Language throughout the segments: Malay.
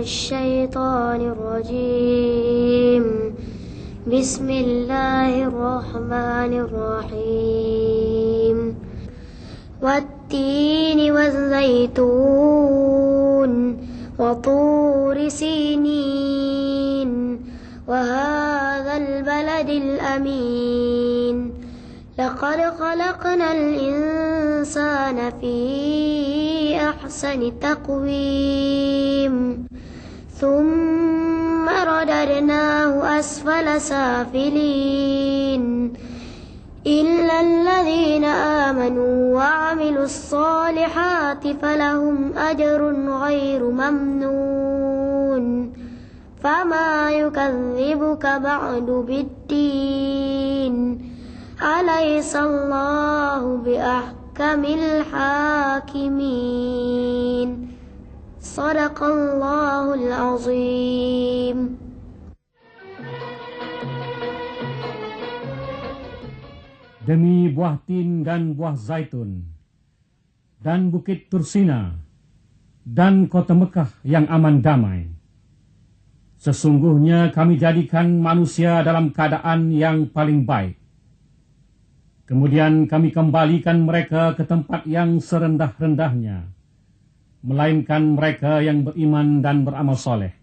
الشيطان الرجيم بسم الله الرحمن الرحيم والتين والزيتون وطور سينين وهذا البلد الأمين لقد خلقنا الإنسان في أحسن تقويم ثم رددناه أسفل سافلين إلا الذين آمنوا وعملوا الصالحات فلهم أجر غير ممنون فما يكذبك بعد بالدين أليس الله بأحكم الحاكمين صدق الله العظيم. Demi buah tin dan buah zaitun, dan bukit Tursina, dan kota Mekah yang aman damai. Sesungguhnya kami jadikan manusia dalam keadaan yang paling baik. Kemudian kami kembalikan mereka ke tempat yang serendah-rendahnya, melainkan mereka yang beriman dan beramal soleh.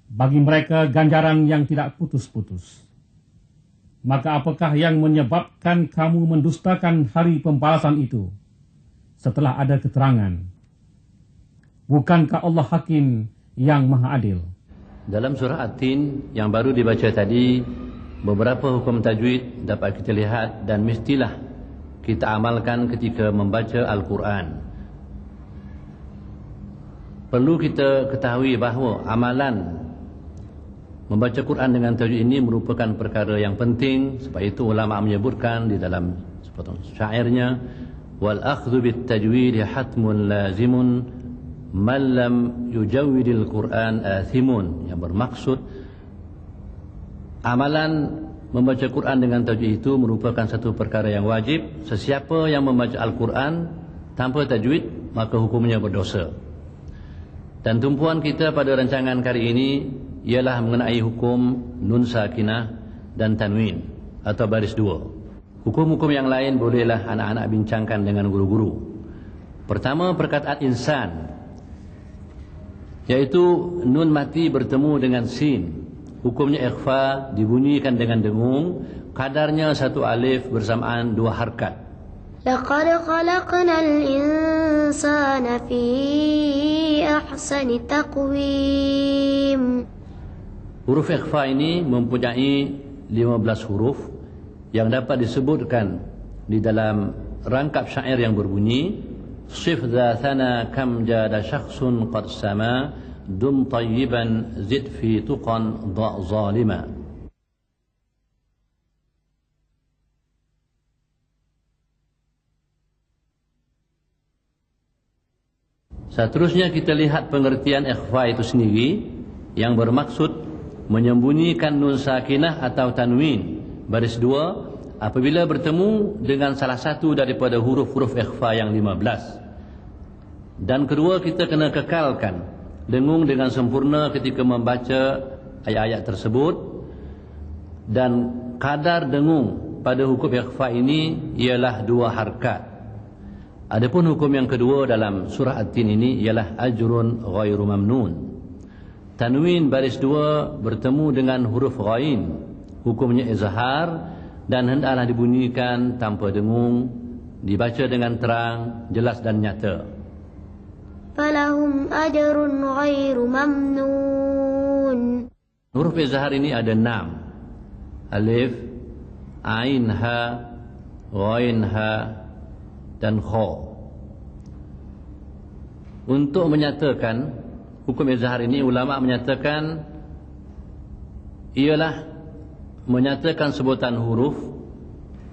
Bagi mereka ganjaran yang tidak putus-putus. Maka apakah yang menyebabkan kamu mendustakan hari pembalasan itu setelah ada keterangan? Bukankah Allah Hakim yang Maha Adil? Dalam surah At-Tin yang baru dibaca tadi, beberapa hukum tajwid dapat kita lihat dan mestilah kita amalkan ketika membaca Al-Quran. Perlu kita ketahui bahawa amalan membaca Quran dengan tajwid ini merupakan perkara yang penting. Sebab itu ulama menyebutkan di dalam sepotong syairnya, wal akhdhu bit tajwid hatmun lazimun man lam yujawwidil Quran athimun, yang bermaksud amalan membaca Quran dengan tajwid itu merupakan satu perkara yang wajib. Sesiapa yang membaca Al-Quran tanpa tajwid, maka hukumnya berdosa. Dan tumpuan kita pada rancangan kali ini ialah mengenai hukum nun sakinah dan tanwin atau baris dua. Hukum-hukum yang lain bolehlah anak-anak bincangkan dengan guru-guru. Pertama, perkataan insan, iaitu nun mati bertemu dengan sin. Hukumnya ikhfa, dibunyikan dengan dengung, kadarnya satu alif bersamaan dua harkat. لقد خلقنا الإنسان في أحسن تقويم. Huruf ikhfa ini mempunyai 15 huruf yang dapat disebutkan di dalam rangkap syair yang berbunyi, Sif dhathana kam jada syakhsun qad sama dum tayyiban zid fi tuqan dha' zalima. Seterusnya kita lihat pengertian ikhfa itu sendiri, yang bermaksud menyembunyikan nun sakinah atau tanwin baris dua apabila bertemu dengan salah satu daripada huruf-huruf ikhfa yang 15. Dan kedua, kita kena kekalkan dengung dengan sempurna ketika membaca ayat-ayat tersebut. Dan kadar dengung pada hukum ikhfa ini ialah dua harkat. Adapun hukum yang kedua dalam surah At-Tin ini ialah ajrun ghairu mamnun. Tanwin baris dua bertemu dengan huruf ghain, hukumnya izhar dan hendaklah dibunyikan tanpa dengung, dibaca dengan terang, jelas dan nyata. Falahum ajrun ghairu mamnun. Huruf izhar ini ada 6. Alif, ain ha, ghain ha dan kha. Untuk menyatakan hukum izhar ini, ulama menyatakan ialah menyatakan sebutan huruf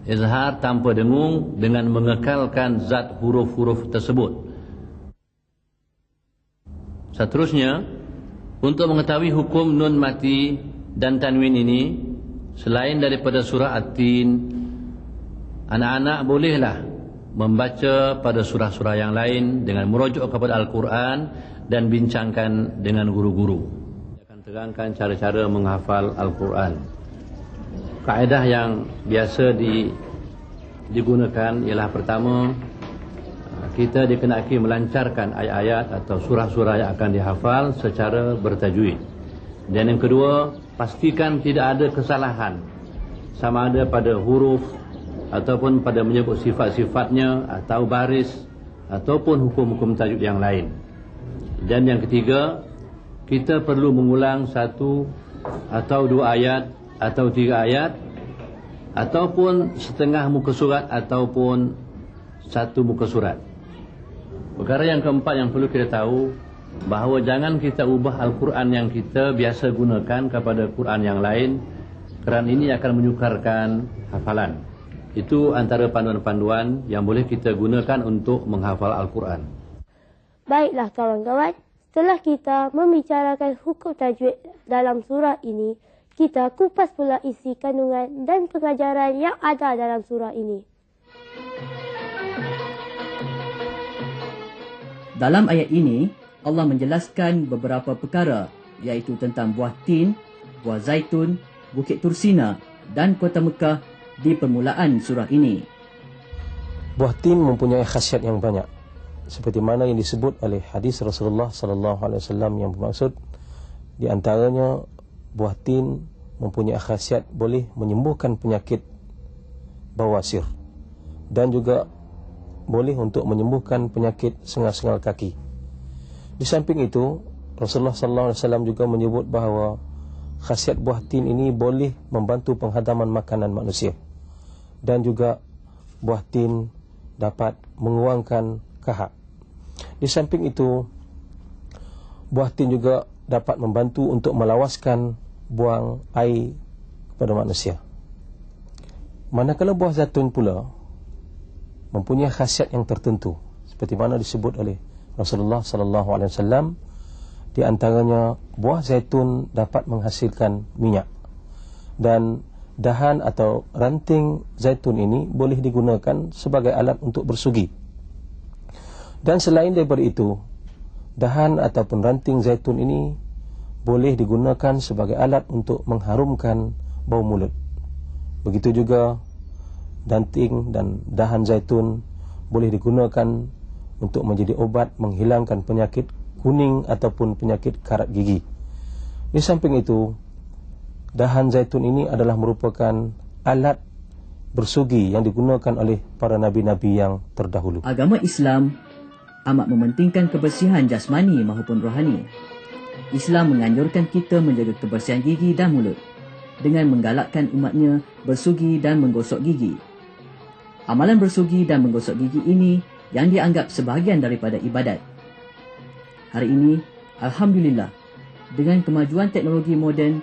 izhar tanpa dengung dengan mengekalkan zat huruf-huruf tersebut. Seterusnya, untuk mengetahui hukum nun mati dan tanwin ini, selain daripada surah At-Tin, anak-anak bolehlah membaca pada surah-surah yang lain dengan merujuk kepada Al-Quran dan bincangkan dengan guru-guru. Saya akan terangkan cara-cara menghafal Al-Quran. Kaedah yang biasa digunakan ialah pertama, kita dikenaki melancarkan ayat-ayat atau surah-surah yang akan dihafal secara bertajwid. Dan yang kedua, pastikan tidak ada kesalahan sama ada pada huruf ataupun pada menyebut sifat-sifatnya atau baris ataupun hukum-hukum tajwid yang lain. Dan yang ketiga, kita perlu mengulang 1 atau 2 ayat atau 3 ayat ataupun setengah muka surat ataupun 1 muka surat. Perkara yang keempat yang perlu kita tahu, bahawa jangan kita ubah Al-Quran yang kita biasa gunakan kepada Quran yang lain, kerana ini akan menyukarkan hafalan. Itu antara panduan-panduan yang boleh kita gunakan untuk menghafal Al-Quran. Baiklah kawan-kawan, setelah kita membicarakan hukum tajwid dalam surah ini, kita kupas pula isi kandungan dan pengajaran yang ada dalam surah ini. Dalam ayat ini, Allah menjelaskan beberapa perkara, iaitu tentang buah tin, buah zaitun, Bukit Tursina dan kota Mekah di permulaan surah ini. Buah tin mempunyai khasiat yang banyak, seperti mana yang disebut oleh hadis Rasulullah sallallahu alaihi wasallam yang bermaksud di antaranya buah tin mempunyai khasiat boleh menyembuhkan penyakit bawasir dan juga boleh untuk menyembuhkan penyakit sengal-sengal kaki. Di samping itu, Rasulullah sallallahu alaihi wasallam juga menyebut bahawa khasiat buah tin ini boleh membantu penghadaman makanan manusia, dan juga buah tin dapat menguangkan kahak. Di samping itu, buah tin juga dapat membantu untuk melawaskan buang air kepada manusia. Manakala buah zaitun pula mempunyai khasiat yang tertentu, seperti mana disebut oleh Rasulullah sallallahu alaihi wasallam, di antaranya buah zaitun dapat menghasilkan minyak, dan dahan atau ranting zaitun ini boleh digunakan sebagai alat untuk bersugi. Dan selain daripada itu, dahan ataupun ranting zaitun ini boleh digunakan sebagai alat untuk mengharumkan bau mulut. Begitu juga ranting dan dahan zaitun boleh digunakan untuk menjadi obat menghilangkan penyakit kuning ataupun penyakit karat gigi. Di samping itu, dahan zaitun ini adalah merupakan alat bersugi yang digunakan oleh para nabi-nabi yang terdahulu. Agama Islam amat mementingkan kebersihan jasmani maupun rohani. Islam menganjurkan kita menjaga kebersihan gigi dan mulut dengan menggalakkan umatnya bersugi dan menggosok gigi. Amalan bersugi dan menggosok gigi ini yang dianggap sebahagian daripada ibadat. Hari ini, alhamdulillah, dengan kemajuan teknologi moden,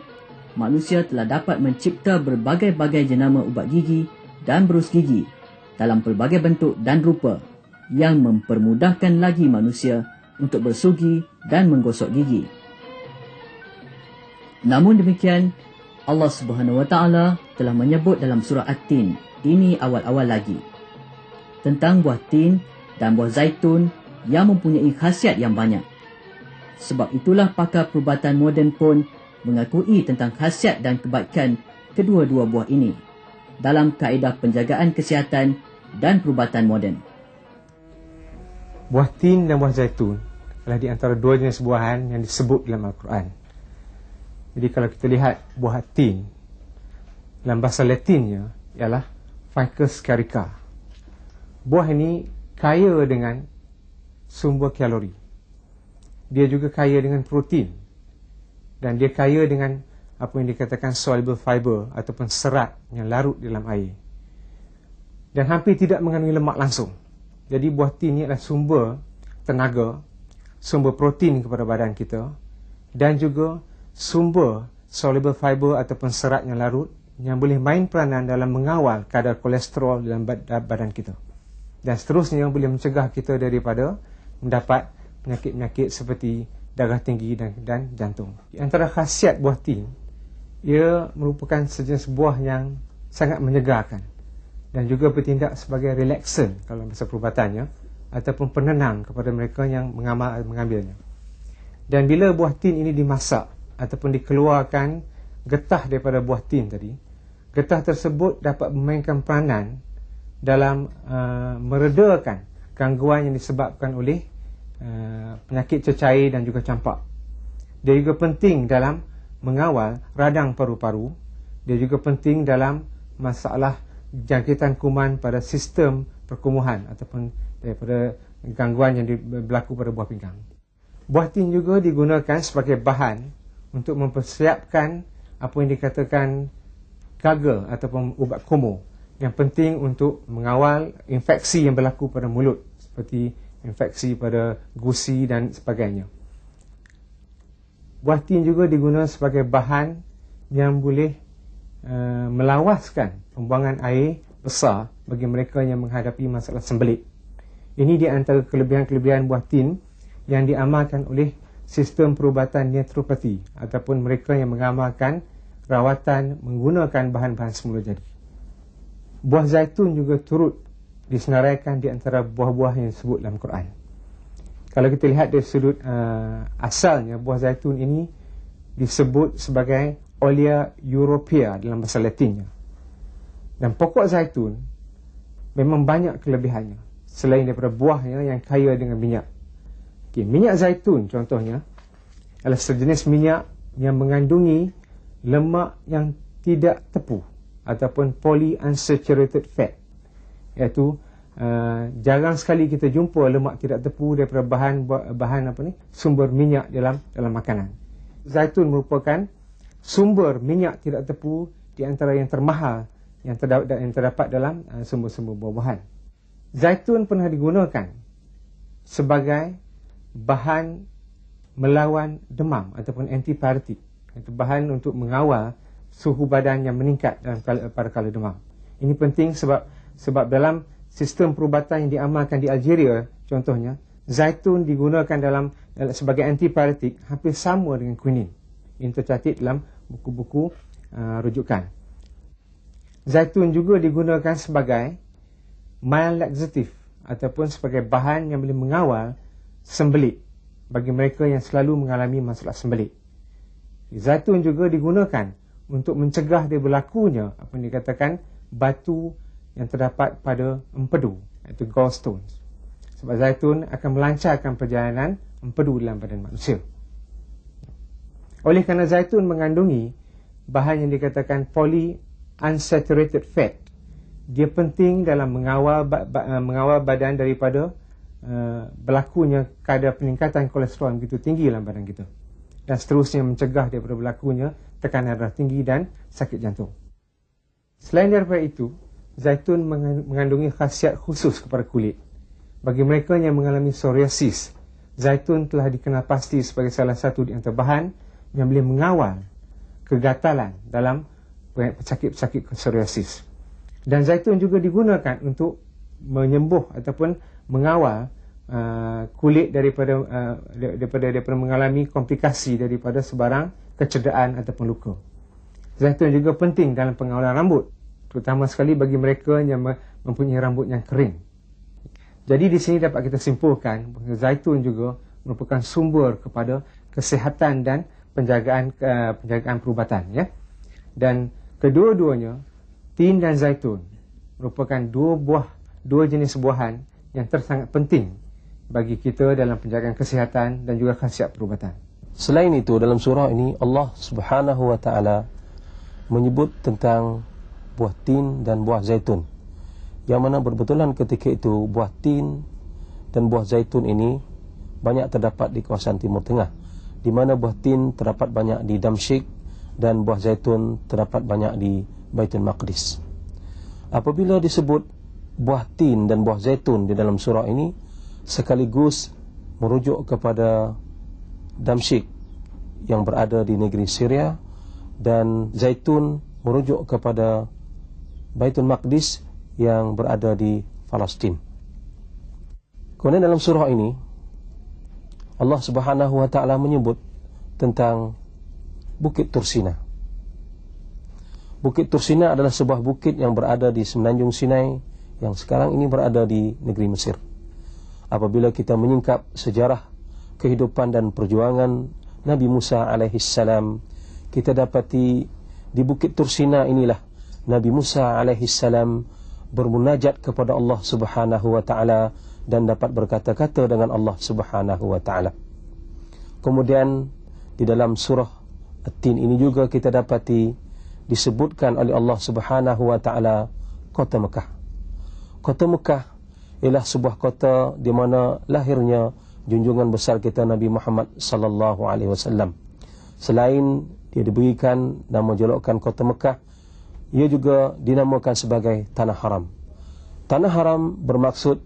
manusia telah dapat mencipta berbagai-bagai jenama ubat gigi dan berus gigi dalam pelbagai bentuk dan rupa yang mempermudahkan lagi manusia untuk bersugi dan menggosok gigi. Namun demikian, Allah Subhanahu Wa Taala telah menyebut dalam surah At-Tin, ini awal-awal lagi, tentang buah tin dan buah zaitun yang mempunyai khasiat yang banyak. Sebab itulah pakar perubatan moden pun mengakui tentang khasiat dan kebaikan kedua-dua buah ini dalam kaedah penjagaan kesihatan dan perubatan moden. Buah tin dan buah zaitun adalah di antara dua jenis buahan yang disebut dalam Al-Quran. Jadi kalau kita lihat buah tin, dalam bahasa Latinnya ialah Ficus carica. Buah ini kaya dengan sumber kalori. Dia juga kaya dengan protein. Dan dia kaya dengan apa yang dikatakan soluble fiber ataupun serat yang larut dalam air. Dan hampir tidak mengandungi lemak langsung. Jadi buah tin ini adalah sumber tenaga, sumber protein kepada badan kita, dan juga sumber soluble fiber ataupun serat yang larut yang boleh main peranan dalam mengawal kadar kolesterol dalam badan kita. Dan seterusnya yang boleh mencegah kita daripada mendapat penyakit-penyakit seperti darah tinggi dan jantung. Di antara khasiat buah tin, ia merupakan sejenis buah yang sangat menyegarkan. dan juga bertindak sebagai relaxant kalau bahasa perubatannya, ataupun penenang kepada mereka yang mengambilnya. Dan bila buah tin ini dimasak ataupun dikeluarkan getah daripada buah tin tadi, getah tersebut dapat memainkan peranan dalam meredakan gangguan yang disebabkan oleh penyakit cecair dan juga campak. Dia juga penting dalam mengawal radang paru-paru. Dia juga penting dalam masalah jangkitan kuman pada sistem perkumuhan ataupun daripada gangguan yang berlaku pada buah pinggang. Buah tin juga digunakan sebagai bahan untuk mempersiapkan apa yang dikatakan gargle ataupun ubat komo yang penting untuk mengawal infeksi yang berlaku pada mulut seperti infeksi pada gusi dan sebagainya. Buah tin juga digunakan sebagai bahan yang boleh melawaskan pembuangan air besar bagi mereka yang menghadapi masalah sembelit. Ini di antara kelebihan-kelebihan buah tin yang diamalkan oleh sistem perubatan naturopati ataupun mereka yang mengamalkan rawatan menggunakan bahan-bahan semula jadi. Buah zaitun juga turut disenaraikan di antara buah-buah yang disebut dalam Quran. Kalau kita lihat dari sudut asalnya, buah zaitun ini disebut sebagai Olea Europea dalam bahasa Latinnya. Dan pokok zaitun memang banyak kelebihannya selain daripada buahnya yang kaya dengan minyak. Minyak zaitun contohnya adalah sejenis minyak yang mengandungi lemak yang tidak tepu ataupun polyunsaturated fat, iaitu jarang sekali kita jumpa lemak tidak tepu daripada bahan sumber minyak dalam makanan. Zaitun merupakan sumber minyak tidak tepu di antara yang termahal yang terdapat dalam sumber-sumber buah-buahan. Zaitun pernah digunakan sebagai bahan melawan demam ataupun antipiretik, itu bahan untuk mengawal suhu badan yang meningkat pada kala demam. Ini penting sebab dalam sistem perubatan yang diamalkan di Algeria contohnya, zaitun digunakan sebagai antipiretik hampir sama dengan quinine. Ini tercatat dalam buku-buku rujukan. Zaitun juga digunakan sebagai mild laxative ataupun sebagai bahan yang boleh mengawal sembelit bagi mereka yang selalu mengalami masalah sembelit. Zaitun juga digunakan untuk mencegah dia berlakunya apa yang dikatakan batu yang terdapat pada empedu, iaitu gallstones. Sebab zaitun akan melancarkan perjalanan empedu dalam badan manusia. Oleh kerana zaitun mengandungi bahan yang dikatakan polyunsaturated fat, dia penting dalam mengawal badan daripada berlakunya kadar peningkatan kolesterol yang begitu tinggi dalam badan kita, dan seterusnya mencegah daripada berlakunya tekanan darah tinggi dan sakit jantung. Selain daripada itu, zaitun mengandungi khasiat khusus kepada kulit. Bagi mereka yang mengalami psoriasis, zaitun telah dikenal pasti sebagai salah satu di antara bahan yang boleh mengawal kegatalan dalam pesakit-pesakit psoriasis. Dan zaitun juga digunakan untuk menyembuh ataupun mengawal kulit daripada mengalami komplikasi daripada sebarang kecederaan ataupun luka. Zaitun juga penting dalam pengawalan rambut, terutama sekali bagi mereka yang mempunyai rambut yang kering. Jadi di sini dapat kita simpulkan bahawa zaitun juga merupakan sumber kepada kesihatan dan penjagaan perubatan, ya. Dan kedua-duanya, tin dan zaitun, merupakan dua jenis buahan yang sangat penting bagi kita dalam penjagaan kesihatan dan juga khasiat perubatan. Selain itu, dalam surah ini Allah Subhanahu wa taala menyebut tentang buah tin dan buah zaitun, yang mana berbetulan ketika itu buah tin dan buah zaitun ini banyak terdapat di kawasan Timur Tengah, di mana buah tin terdapat banyak di Damsyik dan buah zaitun terdapat banyak di Baitul Maqdis. Apabila disebut buah tin dan buah zaitun di dalam surah ini, sekaligus merujuk kepada Damsyik yang berada di negeri Syria, dan zaitun merujuk kepada Baitul Maqdis yang berada di Palestin. Kemudian dalam surah ini Allah Subhanahu wa taala menyebut tentang Bukit Tursina. Bukit Tursina adalah sebuah bukit yang berada di semenanjung Sinai yang sekarang ini berada di negeri Mesir. Apabila kita menyingkap sejarah kehidupan dan perjuangan Nabi Musa alaihissalam, kita dapati di Bukit Tursina inilah Nabi Musa alaihissalam bermunajat kepada Allah Subhanahu wa taala dan dapat berkata-kata dengan Allah Subhanahu wa taala. Kemudian di dalam surah At-Tin ini juga kita dapati disebutkan oleh Allah Subhanahu wa taala kota Mekah. Kota Mekah ialah sebuah kota di mana lahirnya junjungan besar kita Nabi Muhammad sallallahu alaihi wasallam. Selain dia diberikan nama julukan kota Mekah, ia juga dinamakan sebagai tanah haram. Tanah haram bermaksud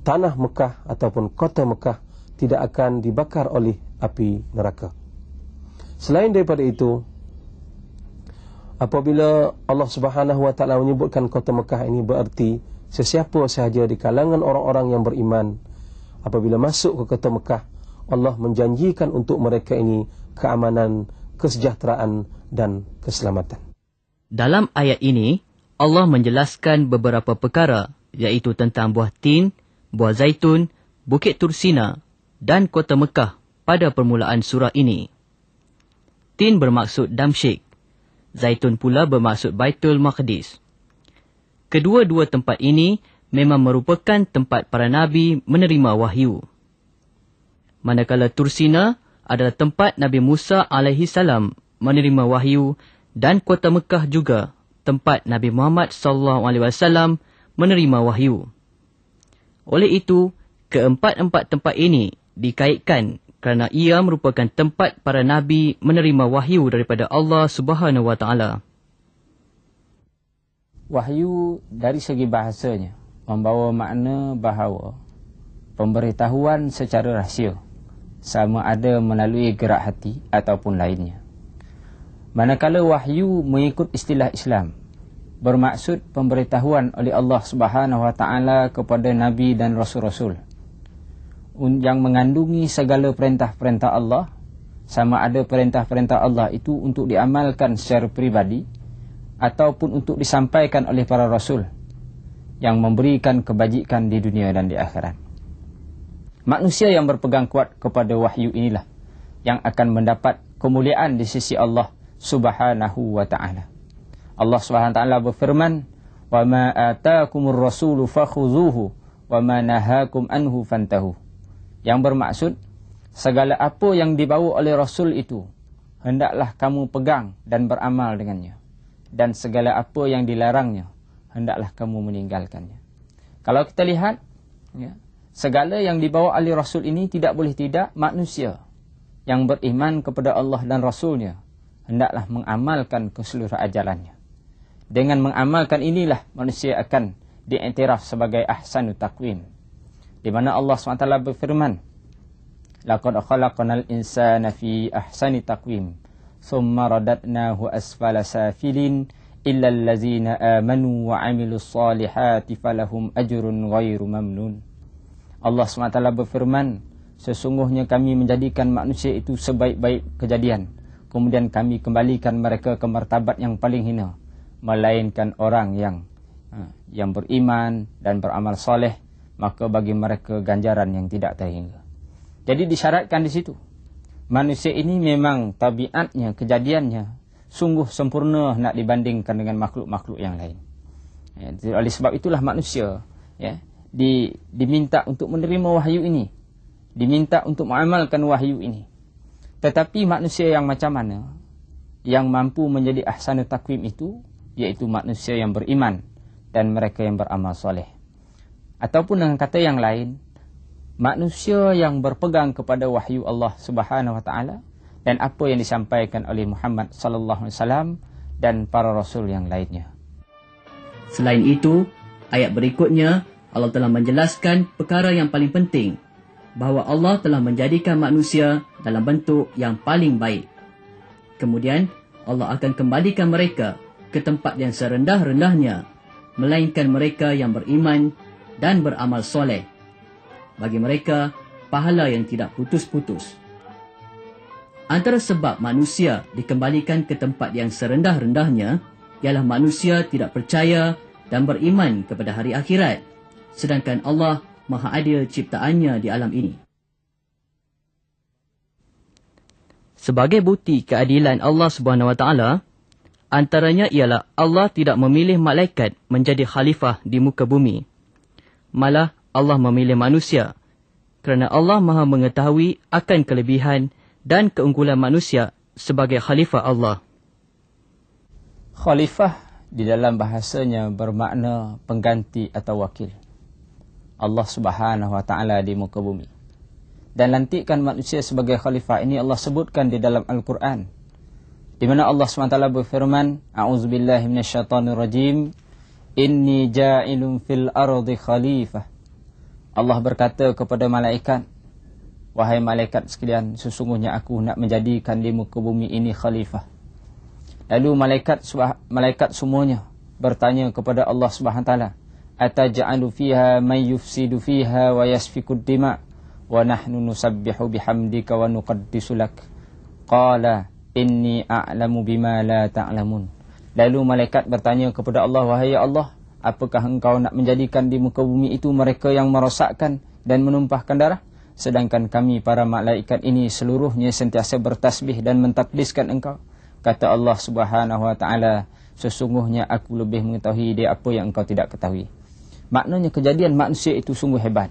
tanah Mekah ataupun kota Mekah tidak akan dibakar oleh api neraka. Selain daripada itu, apabila Allah Subhanahu wa taala menyebutkan kota Mekah ini, berarti sesiapa sahaja di kalangan orang-orang yang beriman apabila masuk ke kota Mekah, Allah menjanjikan untuk mereka ini keamanan, kesejahteraan dan keselamatan. Dalam ayat ini, Allah menjelaskan beberapa perkara, iaitu tentang buah tin, buah zaitun, Bukit Tursina dan kota Mekah pada permulaan surah ini. Tin bermaksud Damsyik, zaitun pula bermaksud Baitul Maqdis. Kedua-dua tempat ini memang merupakan tempat para nabi menerima wahyu. Manakala Tursina adalah tempat Nabi Musa alaihi salam menerima wahyu dan kota Mekah juga tempat Nabi Muhammad sallallahu alaihi wasallam menerima wahyu. Oleh itu, keempat-empat tempat ini dikaitkan kerana ia merupakan tempat para nabi menerima wahyu daripada Allah Subhanahu wa taala. Wahyu dari segi bahasanya membawa makna bahawa pemberitahuan secara rahsia, sama ada melalui gerak hati ataupun lainnya. Manakala wahyu mengikut istilah Islam bermaksud pemberitahuan oleh Allah Subhanahu wa taala kepada nabi dan rasul-rasul yang mengandungi segala perintah-perintah Allah, sama ada perintah-perintah Allah itu untuk diamalkan secara peribadi ataupun untuk disampaikan oleh para rasul yang memberikan kebajikan di dunia dan di akhirat. Manusia yang berpegang kuat kepada wahyu inilah yang akan mendapat kemuliaan di sisi Allah Subhanahu wa taala. Allah Subhanahu wa taala berfirman, "Wa ma ataakumur rasulu fakhuzuhu wa ma nahakum anhu fantahu." Yang bermaksud, segala apa yang dibawa oleh Rasul itu hendaklah kamu pegang dan beramal dengannya, dan segala apa yang dilarangnya hendaklah kamu meninggalkannya. Kalau kita lihat, ya, segala yang dibawa oleh Rasul ini tidak boleh tidak manusia yang beriman kepada Allah dan Rasulnya hendaklah mengamalkan keseluruhan ajarannya. Dengan mengamalkan inilah manusia akan diiktiraf sebagai ahsanut taqwim. Di mana Allah SWT berfirman, "Laqad khalaqnal insana fi ahsani taqwim, thumma radadnahu asfala safilin, illa allazina amanu wa amilus salihati falahum ajrun ghairu mamnun." Allah SWT berfirman, sesungguhnya kami menjadikan manusia itu sebaik-baik kejadian, kemudian kami kembalikan mereka ke martabat yang paling hina, melainkan orang yang beriman dan beramal soleh, maka bagi mereka ganjaran yang tidak terhingga. Jadi disyaratkan di situ, manusia ini memang tabiatnya, kejadiannya sungguh sempurna nak dibandingkan dengan makhluk-makhluk yang lain. Ya, oleh sebab itulah manusia, ya, diminta untuk menerima wahyu ini, diminta untuk mengamalkan wahyu ini. Tetapi manusia yang macam mana yang mampu menjadi ahsanut taqwim itu, iaitu manusia yang beriman dan mereka yang beramal soleh. Ataupun dengan kata yang lain, manusia yang berpegang kepada wahyu Allah Subhanahu wa taala dan apa yang disampaikan oleh Muhammad sallallahu alaihi wasallam dan para rasul yang lainnya. Selain itu, ayat berikutnya Allah telah menjelaskan perkara yang paling penting, bahawa Allah telah menjadikan manusia dalam bentuk yang paling baik. Kemudian Allah akan kembalikan mereka ke tempat yang serendah-rendahnya, melainkan mereka yang beriman dan beramal soleh. Bagi mereka, pahala yang tidak putus-putus. Antara sebab manusia dikembalikan ke tempat yang serendah-rendahnya ialah manusia tidak percaya dan beriman kepada hari akhirat, sedangkan Allah Maha Adil ciptaannya di alam ini. Sebagai bukti keadilan Allah SWT, antaranya ialah Allah tidak memilih malaikat menjadi khalifah di muka bumi. Malah Allah memilih manusia kerana Allah Maha mengetahui akan kelebihan dan keunggulan manusia sebagai khalifah Allah. Khalifah di dalam bahasanya bermakna pengganti atau wakil Allah Subhanahu Wa Taala di muka bumi. Dan lantikan manusia sebagai khalifah ini Allah sebutkan di dalam Al-Quran, di mana Allah SWT berfirman, A'udzubillahi minasyaitonirrajim, Inni ja'ilun fil ardi khalifah. Allah berkata kepada malaikat, wahai malaikat sekalian, sesungguhnya aku nak menjadikan di muka bumi ini khalifah. Lalu malaikat semuanya bertanya kepada Allah SWT, Ataj'alu fiha man yufsidu fiha wa yasfikud dima' wa nahnu nusabbihu bihamdika wa nuqaddisu lak. Qala inni a'lamu bima la ta'lamun. Lalu malaikat bertanya kepada Allah, wahai Allah, apakah engkau nak menjadikan di muka bumi itu mereka yang merosakkan dan menumpahkan darah? Sedangkan kami para malaikat ini seluruhnya sentiasa bertasbih dan mentakdiskan engkau. Kata Allah Subhanahu Wa Taala, sesungguhnya aku lebih mengetahui dia apa yang engkau tidak ketahui. Maknanya kejadian manusia itu sungguh hebat,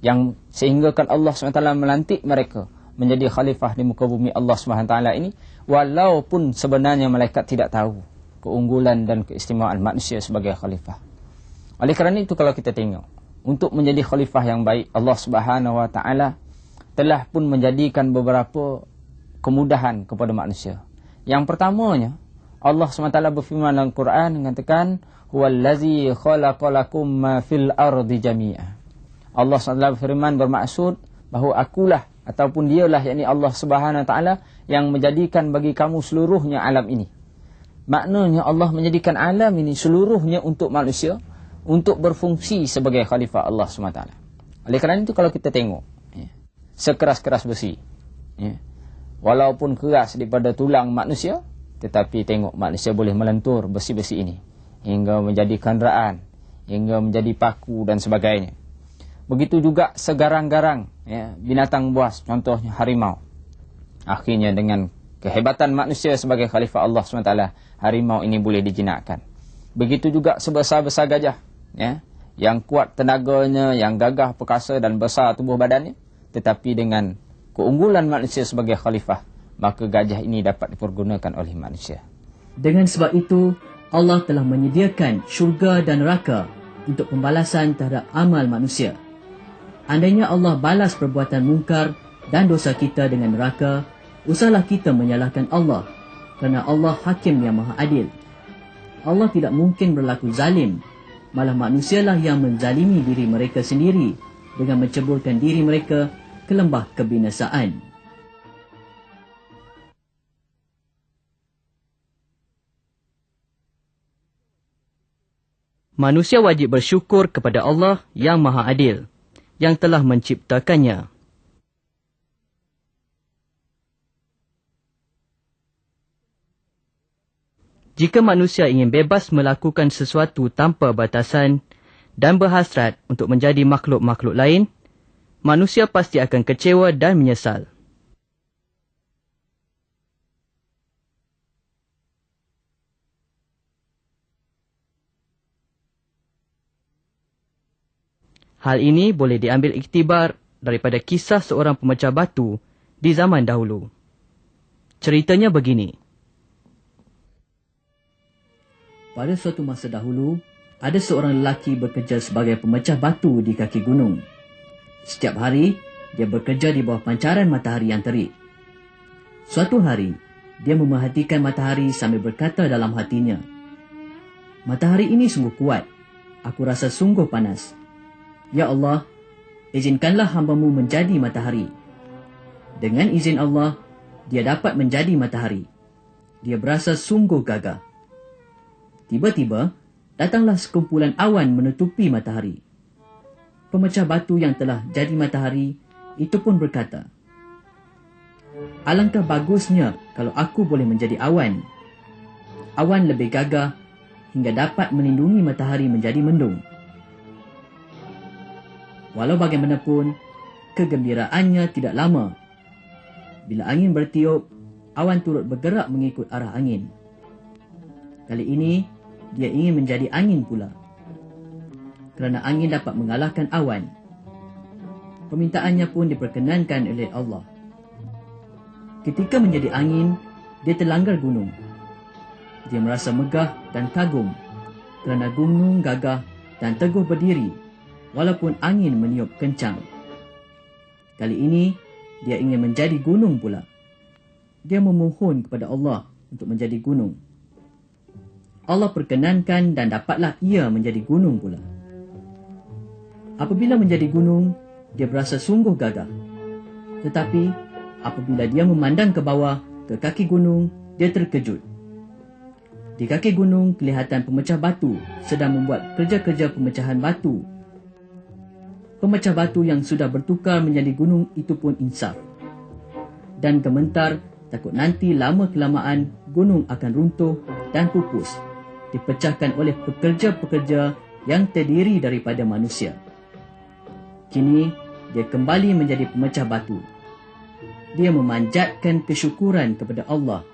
yang sehinggakan Allah SWT melantik mereka menjadi khalifah di muka bumi Allah SWT ini, walaupun sebenarnya malaikat tidak tahu keunggulan dan keistimewaan manusia sebagai khalifah. Oleh kerana itu, kalau kita tengok, untuk menjadi khalifah yang baik, Allah Subhanahu Wa Taala telah pun menjadikan beberapa kemudahan kepada manusia. Yang pertamanya, Allah SWT berfirman dalam Quran mengatakan, Huwallazi khalaqalakum ma fil ardi jami'a. Allah SWT berfirman bermaksud bahawa akulah ataupun dialah, yakni Allah Subhanahu Wa Taala, yang menjadikan bagi kamu seluruhnya alam ini. Maknanya Allah menjadikan alam ini seluruhnya untuk manusia, untuk berfungsi sebagai khalifah Allah SWT. Oleh kerana itu, kalau kita tengok, sekeras-keras besi, walaupun keras daripada tulang manusia, tetapi tengok manusia boleh melentur besi-besi ini hingga menjadi kenderaan, hingga menjadi paku dan sebagainya. Begitu juga segarang-garang binatang buas, contohnya harimau. Akhirnya dengan kehebatan manusia sebagai khalifah Allah SWT, harimau ini boleh dijinakkan. Begitu juga sebesar-besar gajah, yang kuat tenaganya, yang gagah perkasa dan besar tubuh badannya. Tetapi dengan keunggulan manusia sebagai khalifah, maka gajah ini dapat dipergunakan oleh manusia. Dengan sebab itu, Allah telah menyediakan syurga dan neraka untuk pembalasan terhadap amal manusia. Andainya Allah balas perbuatan mungkar dan dosa kita dengan neraka, usahlah kita menyalahkan Allah, kerana Allah hakim yang maha adil. Allah tidak mungkin berlaku zalim, malah manusialah yang menzalimi diri mereka sendiri dengan menceburkan diri mereka ke lembah kebinasaan. Manusia wajib bersyukur kepada Allah yang maha adil, yang telah menciptakannya. Jika manusia ingin bebas melakukan sesuatu tanpa batasan dan berhasrat untuk menjadi makhluk-makhluk lain, manusia pasti akan kecewa dan menyesal. Hal ini boleh diambil iktibar daripada kisah seorang pemecah batu di zaman dahulu. Ceritanya begini. Pada suatu masa dahulu, ada seorang lelaki bekerja sebagai pemecah batu di kaki gunung. Setiap hari, dia bekerja di bawah pancaran matahari yang terik. Suatu hari, dia memerhatikan matahari sambil berkata dalam hatinya, "Matahari ini sungguh kuat. Aku rasa sungguh panas. Ya Allah, izinkanlah hamba-Mu menjadi matahari." Dengan izin Allah, dia dapat menjadi matahari. Dia berasa sungguh gagah. Tiba-tiba, datanglah sekumpulan awan menutupi matahari. Pemecah batu yang telah jadi matahari itu pun berkata, "Alangkah bagusnya kalau aku boleh menjadi awan." awan lebih gagah hingga dapat melindungi matahari menjadi mendung. Walau bagaimanapun, kegembiraannya tidak lama. Bila angin bertiup, awan turut bergerak mengikut arah angin. Kali ini, dia ingin menjadi angin pula. Kerana angin dapat mengalahkan awan. Permintaannya pun diperkenankan oleh Allah. Ketika menjadi angin, dia terlanggar gunung. Dia merasa megah dan kagum kerana gunung gagah dan teguh berdiri walaupun angin meniup kencang. Kali ini, dia ingin menjadi gunung pula. Dia memohon kepada Allah untuk menjadi gunung. Allah perkenankan dan dapatlah ia menjadi gunung pula. Apabila menjadi gunung, dia berasa sungguh gagah. Tetapi, apabila dia memandang ke bawah, ke kaki gunung, dia terkejut. Di kaki gunung kelihatan pemecah batu sedang membuat kerja-kerja pemecahan batu. Pemecah batu yang sudah bertukar menjadi gunung itu pun insaf. Dan gementar takut nanti lama-kelamaan gunung akan runtuh dan pupus, dipecahkan oleh pekerja-pekerja yang terdiri daripada manusia. Kini, dia kembali menjadi pemecah batu. Dia memanjatkan kesyukuran kepada Allah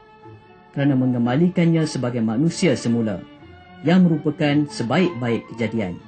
kerana mengembalikannya sebagai manusia semula, yang merupakan sebaik-baik kejadian.